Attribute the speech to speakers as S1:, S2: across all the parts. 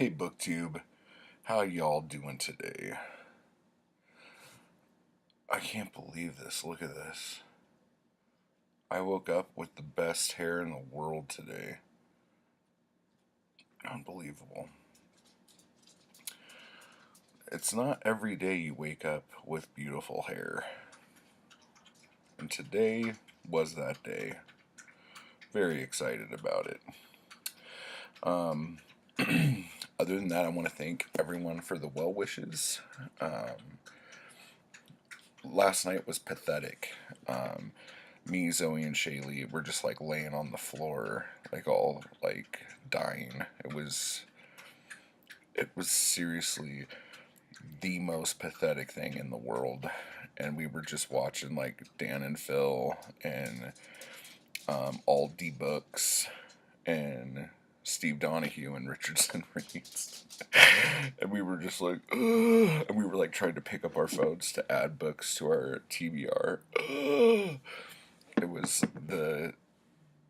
S1: Hey BookTube, how y'all doing today? I can't believe this. Look at this. I woke up with the best hair in the world today. Unbelievable. It's not every day you wake up with beautiful hair. And today was that day. Very excited about it. Um, Other than that, I want to thank everyone for the well wishes. Last night was pathetic. Me, Zoe, and Shaylee were just like laying on the floor, like all like dying. It was seriously the most pathetic thing in the world, and we were just watching like Dan and Phil and all D Books and Steve Donahue and Richardson Reeds. And we were just like, ugh, and we were like trying to pick up our phones to add books to our TBR. Ugh. It was the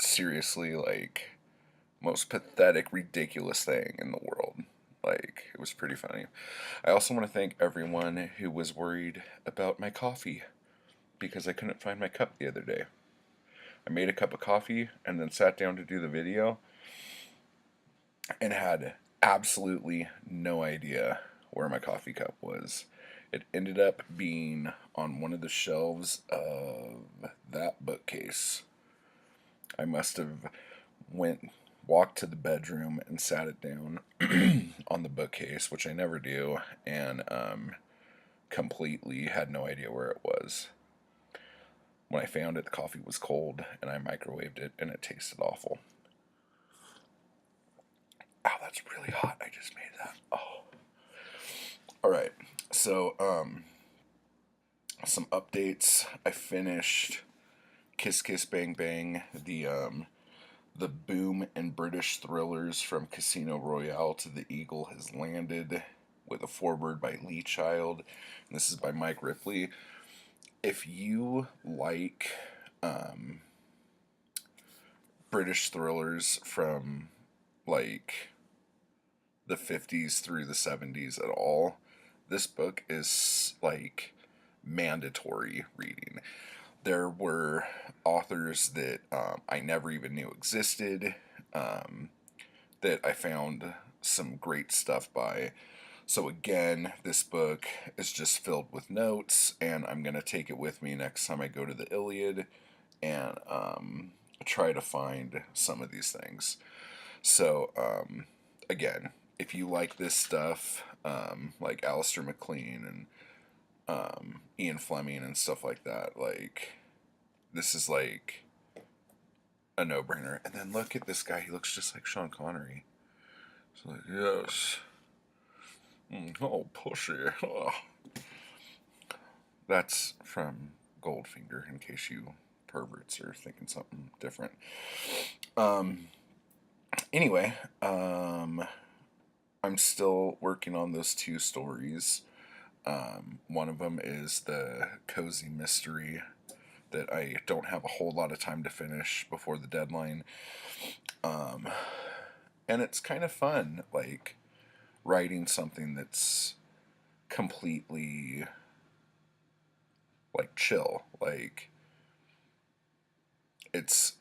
S1: seriously like most pathetic, ridiculous thing in the world. Like, it was pretty funny. I also want to thank everyone who was worried about my coffee because I couldn't find my cup the other day. I made a cup of coffee and then sat down to do the video and had absolutely no idea where my coffee cup was. It ended up being on one of the shelves of that bookcase. I must have walked to the bedroom and sat it down on the bookcase, which I never do, and completely had no idea where it was. When I found it, the coffee was cold, and I microwaved it, and it tasted awful. Ow, that's really hot. I just made that. Oh. All right. So, some updates. I finished Kiss Kiss Bang Bang, the boom in British thrillers from Casino Royale to The Eagle has landed, with a foreword by Lee Child. And this is by Mike Ripley. If you like British thrillers from like the 50s through the 70s at all, this book is like mandatory reading. There were authors that I never even knew existed, that I found some great stuff by. So, again, this book is just filled with notes, and I'm going to take it with me next time I go to the Iliad and try to find some of these things. So, again, if you like this stuff, like Alistair MacLean and Ian Fleming and stuff like that, like, this is like a no-brainer. And then look at this guy; he looks just like Sean Connery. It's like, yes, oh pussy. Oh. That's from Goldfinger, in case you perverts are thinking something different. Um. Anyway, I'm still working on those two stories. One of them is the cozy mystery that I don't have a whole lot of time to finish before the deadline. Um, and it's kind of fun, like writing something that's completely like chill. Like it's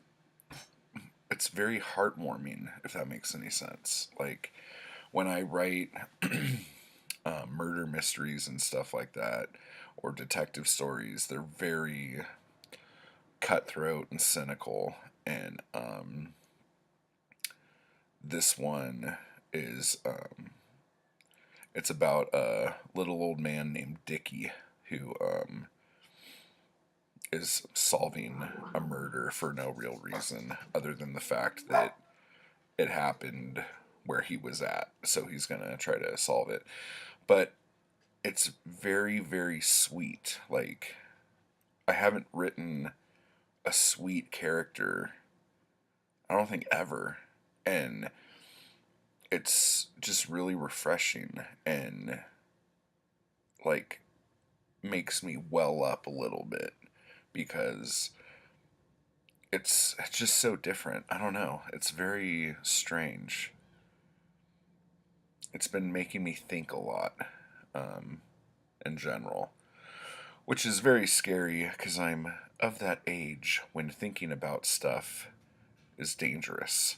S1: it's very heartwarming, if that makes any sense. Like when I write murder mysteries and stuff like that, or detective stories, they're very cutthroat and cynical. And this one is it's about a little old man named Dickie who is solving a murder for no real reason other than the fact that it happened where he was at. So he's going to try to solve it. But it's very, very sweet. Like, I haven't written a sweet character, I don't think ever. And it's just really refreshing and, like, makes me well up a little bit because it's just so different. I don't know. It's very strange. it's been making me think a lot, um, in general, which is very scary because I'm of that age when thinking about stuff is dangerous.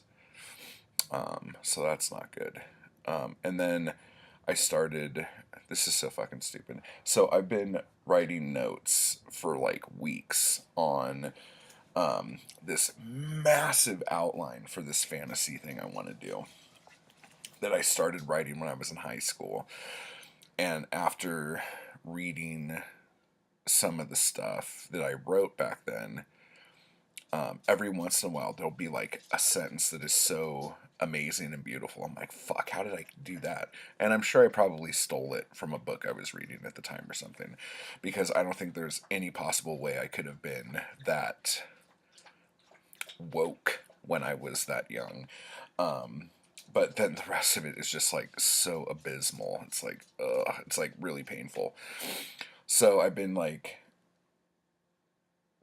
S1: So that's not good. And then I started. This is so fucking stupid. So I've been writing notes for like weeks on this massive outline for this fantasy thing I want to do that I started writing when I was in high school. And after reading some of the stuff that I wrote back then, every once in a while there'll be like a sentence that is so amazing and beautiful. I'm like, fuck, how did I do that? And I'm sure I probably stole it from a book I was reading at the time or something, because I don't think there's any possible way I could have been that woke when I was that young. But then the rest of it is just like so abysmal. It's like, ugh, it's like really painful. So I've been like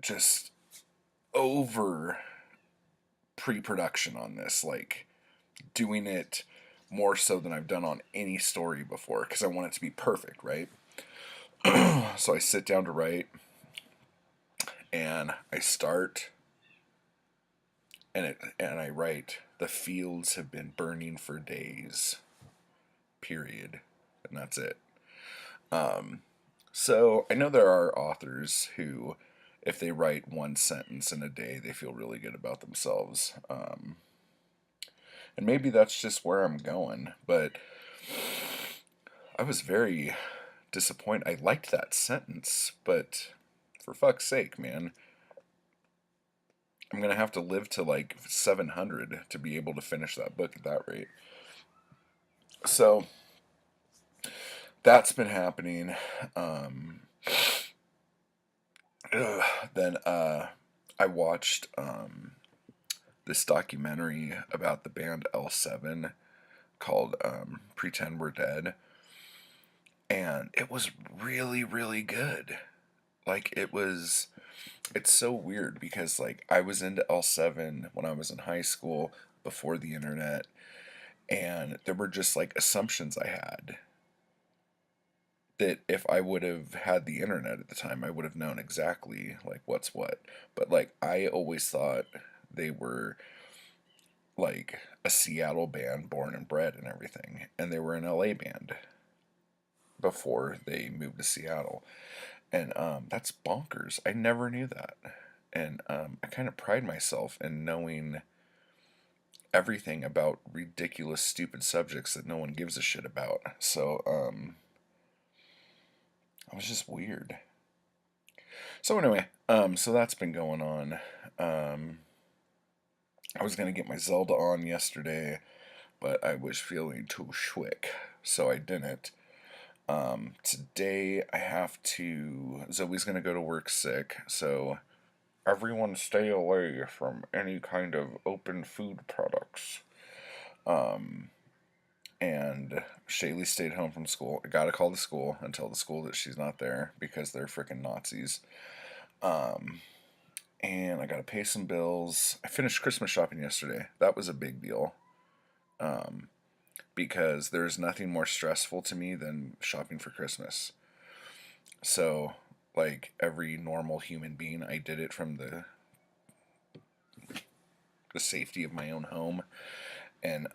S1: just over pre-production on this, like doing it more so than I've done on any story before because I want it to be perfect, right? So I sit down to write and I start and I write, the fields have been burning for days, period. And that's it. So I know there are authors who, if they write one sentence in a day, they feel really good about themselves. And maybe that's just where I'm going. But I was very disappointed. I liked that sentence, but for fuck's sake, man, I'm going to have to live to like 700 to be able to finish that book at that rate. So that's been happening. Um, then I watched this documentary about the band L7 called Pretend We're Dead. And it was really, really good. Like, it's so weird because, like, I was into L7 when I was in high school before the internet, and there were just, like, assumptions I had that if I would have had the internet at the time, I would have known exactly, like, what's what. But, like, I always thought they were like a Seattle band, born and bred and everything, and they were an LA band before they moved to Seattle. And that's bonkers. I never knew that. And I kind of pride myself in knowing everything about ridiculous, stupid subjects that no one gives a shit about. So I was just weird. So anyway, so that's been going on. Um, I was gonna get my Zelda on yesterday, but I was feeling too schwick, so I didn't. Today I have to. Zoe's gonna go to work sick, so everyone stay away from any kind of open food products. And Shaylee stayed home from school. I gotta call the school and tell the school that she's not there because they're freaking Nazis. And I gotta pay some bills. I finished Christmas shopping yesterday. That was a big deal. Because there's nothing more stressful to me than shopping for Christmas. So, like every normal human being, I did it from the safety of my own home and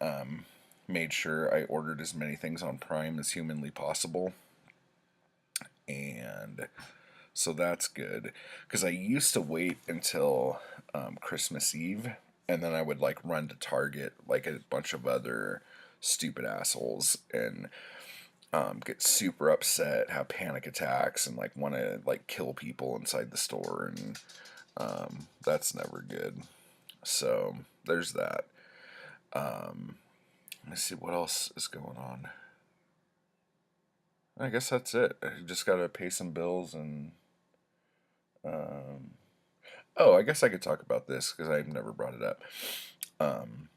S1: made sure I ordered as many things on Prime as humanly possible. And so that's good. Because I used to wait until Christmas Eve and then I would like run to Target like a bunch of other stupid assholes and get super upset, have panic attacks, and like want to like kill people inside the store, and that's never good. So there's that. Let me see what else is going on. I guess that's it. I just gotta pay some bills and. Um, oh, I guess I could talk about this because I've never brought it up. Um,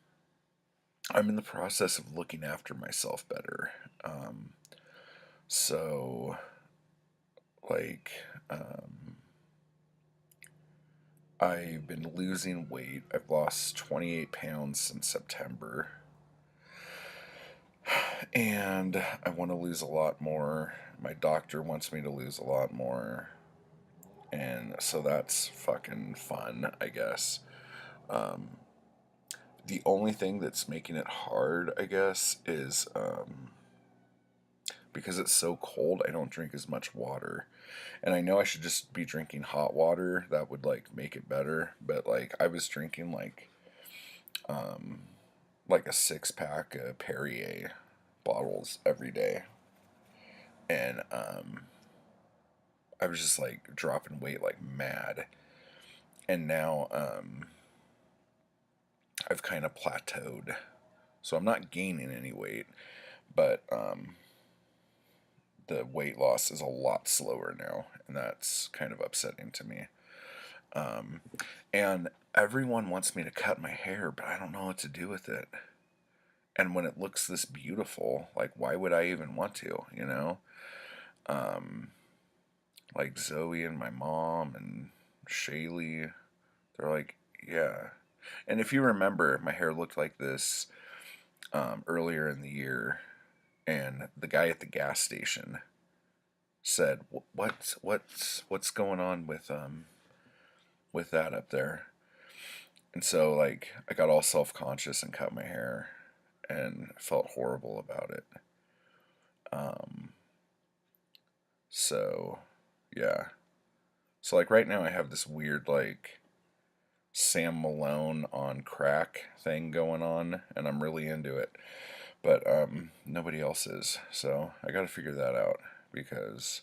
S1: I'm in the process of looking after myself better. So, like, I've been losing weight. I've lost 28 pounds since September. And I want to lose a lot more. My doctor wants me to lose a lot more. And so that's fucking fun, I guess. Um, the only thing that's making it hard, I guess, is because it's so cold, I don't drink as much water. And I know I should just be drinking hot water. That would like make it better. But like I was drinking um, like a 6 pack of Perrier bottles every day, and I was just like dropping weight like mad. And now I've kind of plateaued, so I'm not gaining any weight, but the weight loss is a lot slower now, and that's kind of upsetting to me. Um, and everyone wants me to cut my hair, but I don't know what to do with it. And when it looks this beautiful, like why would I even want to, you know? Um, like Zoe and my mom and Shaylee, they're like, yeah. And if you remember, my hair looked like this earlier in the year, and the guy at the gas station said, what's going on with that up there?" And so like I got all self conscious and cut my hair, and felt horrible about it. Um, so yeah. So like right now I have this weird like Sam Malone on crack thing going on, and I'm really into it. But nobody else is. So I got to figure that out, because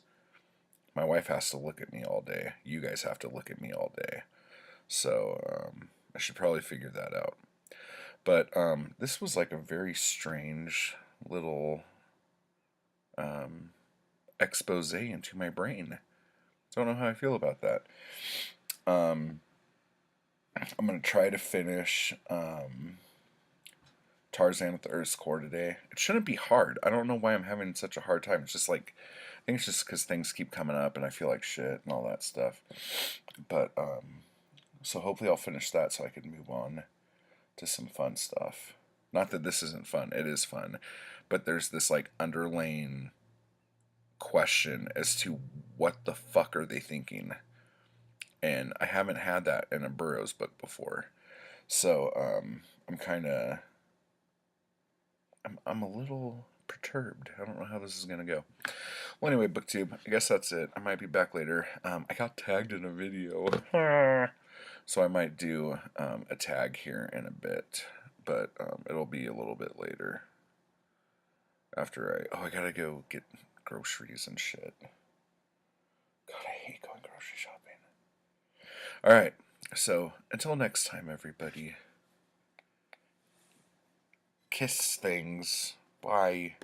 S1: my wife has to look at me all day. You guys have to look at me all day. So I should probably figure that out. But this was like a very strange little um, expose into my brain. Don't know how I feel about that. Um, I'm gonna try to finish Tarzan with the Earth's Core today. It shouldn't be hard. I don't know why I'm having such a hard time. It's just like, I think it's just because things keep coming up and I feel like shit and all that stuff. But so hopefully I'll finish that so I can move on to some fun stuff. Not that this isn't fun. It is fun, but there's this like underlying question as to what the fuck are they thinking, and I haven't had that in a Burroughs book before. So I'm kind of I'm a little perturbed. I don't know how this is gonna go. Well, anyway, BookTube, I guess that's it. I might be back later. I got tagged in a video, so I might do a tag here in a bit, but it'll be a little bit later after I gotta go get groceries and shit. God, I hate going grocery shopping. All right, so until next time, everybody. Kiss things. Bye.